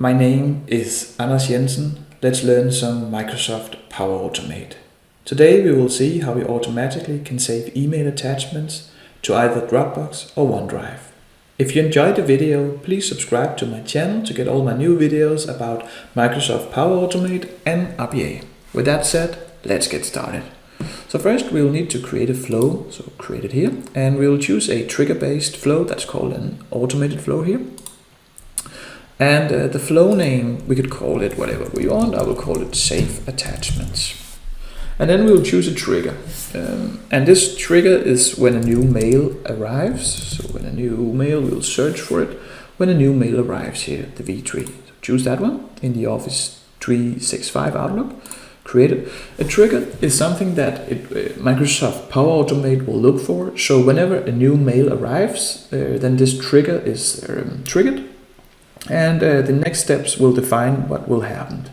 my name is Jensen. Let's learn some Microsoft Power Automate. Today we will see how we automatically can save email attachments to either Dropbox or OneDrive. If you enjoyed the video, please subscribe to my channel to get all my new videos about Microsoft Power Automate and RPA. With that said, let's get started. So first we'll need to create a flow, so create it here, and we'll choose a trigger-based flow that's called an automated flow here. And the flow name, we could call it whatever we want. I will call it Save Attachments. And then we'll choose a trigger. And this trigger is when a new mail arrives. So when a new mail, we'll search for it. When a new mail arrives here, the V3. So choose that one in the Office 365 Outlook. Create it. A trigger is something that Microsoft Power Automate will look for. So whenever a new mail arrives, then this trigger is triggered. And the next steps will define what will happen.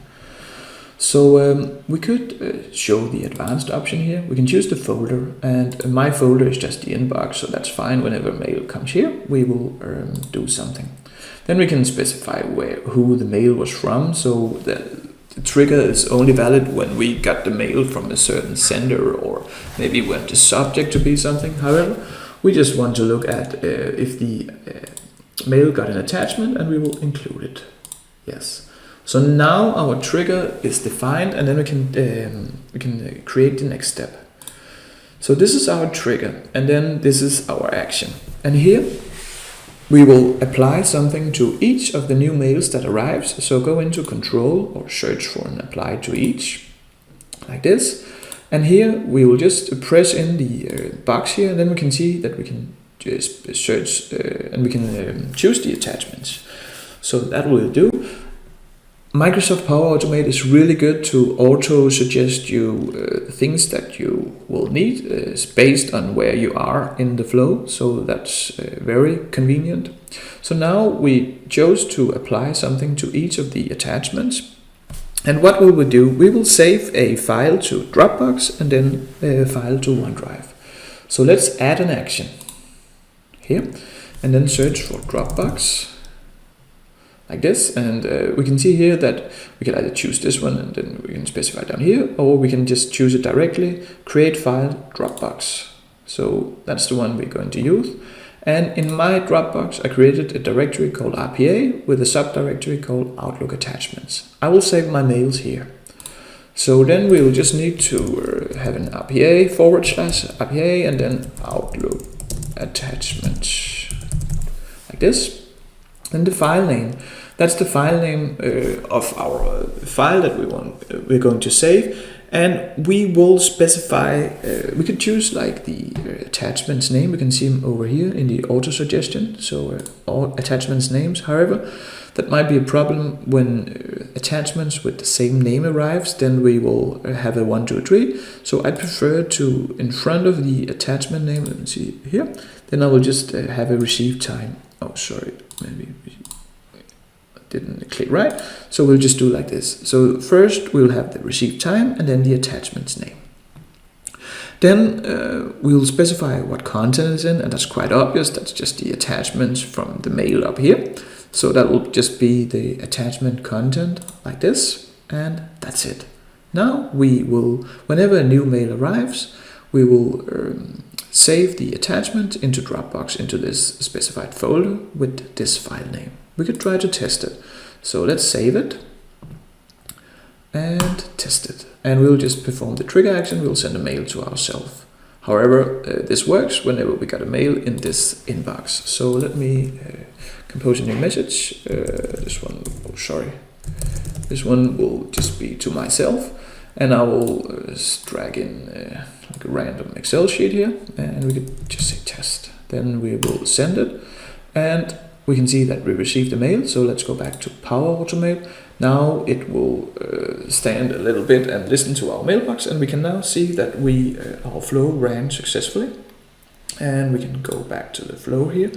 So we could show the advanced option here. We can choose the folder, and my folder is just the inbox, so that's fine. Whenever mail comes here, we will do something. Then we can specify who the mail was from, so the trigger is only valid when we got the mail from a certain sender, or maybe we want the subject to be something. However, we just want to look at if the mail got an attachment, and we will include it. Yes. So now our trigger is defined, and then we can create the next step. So this is our trigger, and then this is our action. And here we will apply something to each of the new mails that arrives. So go into Control or search for and apply to each, like this. And here we will just press in the box here, and then we can see that we can just search and we can choose the attachments. So that will do. Microsoft Power Automate is really good to auto suggest you things that you will need based on where you are in the flow. So that's very convenient. So now we chose to apply something to each of the attachments. And what will we do? We will save a file to Dropbox and then a file to OneDrive. So let's add an action here, and then search for Dropbox like this, and we can see here that we can either choose this one and then we can specify down here, or we can just choose it directly, create file Dropbox. So that's the one we're going to use. And in my Dropbox I created a directory called RPA with a subdirectory called Outlook Attachments. I will save my mails here. So then we will just need to have an RPA /RPA and then Outlook Attachments like this. And the file name, that's the file name of our file that we're going to save. And we will specify, we could choose like the attachment's name. We can see them over here in the auto suggestion. So all attachments names. However, that might be a problem when attachments with the same name arrives. Then we will have a 1, 2, 3. So I prefer to, in front of the attachment name, let me see here. Then I will just have a receive time. Oh, sorry, maybe I didn't click right. So we'll just do like this. So first we'll have the receive time and then the attachment's name. Then we'll specify what content is in, and that's quite obvious. That's just the attachments from the mail up here. So that will just be the attachment content like this, and that's it. Now we will, whenever a new mail arrives, we will save the attachment into Dropbox into this specified folder with this file name. We could try to test it. So let's save it and test it. And we'll just perform the trigger action. We'll send a mail to ourselves. However, this works whenever we got a mail in this inbox. So let me compose a new message. This one, oh sorry. This one will just be to myself. And I will drag in like a random Excel sheet here, and we could just say test. Then we will send it, and we can see that we received the mail. So let's go back to Power Automate. Now it will stand a little bit and listen to our mailbox, and we can now see that our flow ran successfully. And we can go back to the flow here,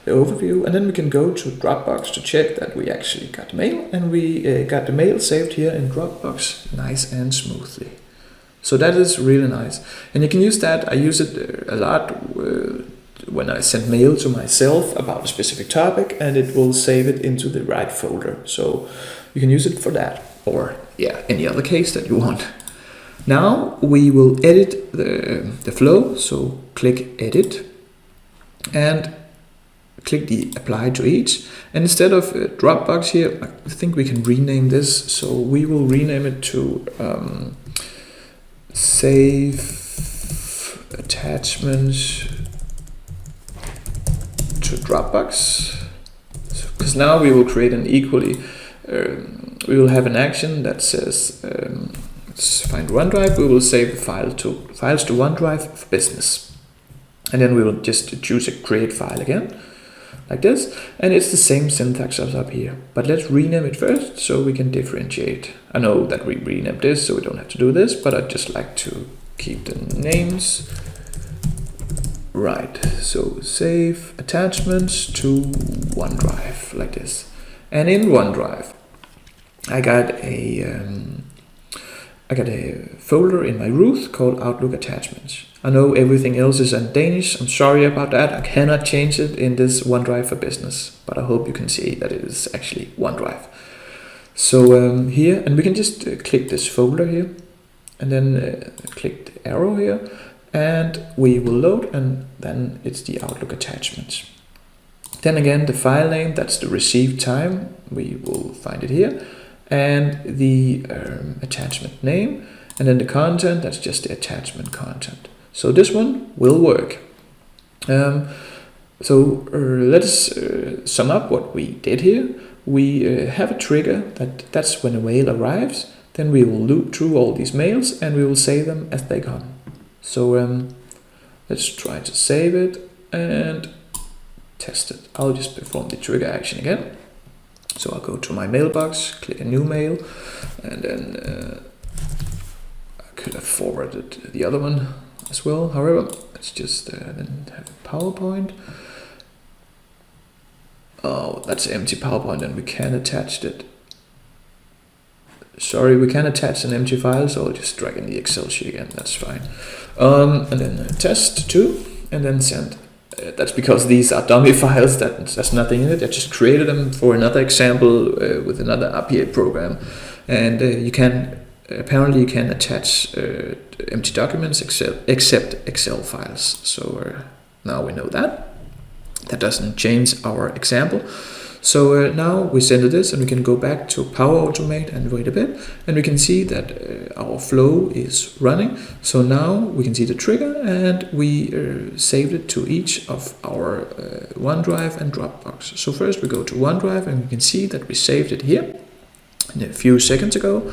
the overview, and then we can go to Dropbox to check that we actually got mail, and we got the mail saved here in Dropbox nice and smoothly. So that is really nice, and you can use that. I use it a lot when I send mail to myself about a specific topic, and it will save it into the right folder. So you can use it for that, or any other case that you want. Now we will edit the flow, so click edit and click the apply to each, and instead of Dropbox here, I think we can rename this, so we will rename it to save attachments to Dropbox, because now we will create an equally we will have an action that says let's find OneDrive. We will save the files to OneDrive for business, and then we will just choose a create file again, like this, and it's the same syntax as up here, but let's rename it first so we can differentiate. I know that we renamed this, so we don't have to do this, but I'd just like to keep the names right. So save attachments to OneDrive, like this, and in OneDrive I got a folder in my root called Outlook Attachments. I know everything else is in Danish. I'm sorry about that. I cannot change it in this OneDrive for Business, but I hope you can see that it is actually OneDrive. So here, and we can just click this folder here, and then click the arrow here, and we will load, and then it's the Outlook Attachments. Then again, the file name, that's the received time. We will find it here. And the attachment name, and then the content, that's just the attachment content. So this one will work. Let's sum up what we did here. We have a trigger that's when a mail arrives. Then we will loop through all these mails and we will save them as they come. So let's try to save it and test it. I'll just perform the trigger action again. So I'll go to my mailbox, click a new mail, and then I could have forwarded the other one as well. However, let's just then have a PowerPoint. Oh, that's empty PowerPoint, and we can't attach it. Sorry, we can't attach an empty file, so I'll just drag in the Excel sheet again. That's fine. And then test 2, and then send. That's because these are dummy files, there's nothing in it. I just created them for another example with another RPA program, and apparently you can attach empty documents except Excel files. So now we know that. That doesn't change our example. So now we send this, and we can go back to Power Automate and wait a bit, and we can see that our flow is running. So now we can see the trigger, and we saved it to each of our OneDrive and Dropbox. So first we go to OneDrive, and we can see that we saved it here a few seconds ago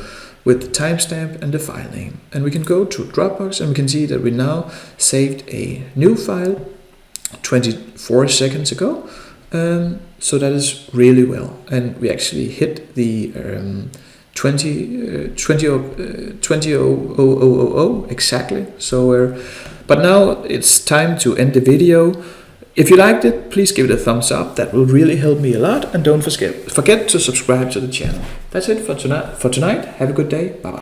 with the timestamp and the file name. And we can go to Dropbox, and we can see that we now saved a new file 24 seconds ago. So that is really well, and we actually hit the 20,000 exactly. So but now it's time to end the video. If you liked it, please give it a thumbs up. That will really help me a lot, and don't forget to subscribe to the channel. That's it for tonight. Have a good day. Bye bye.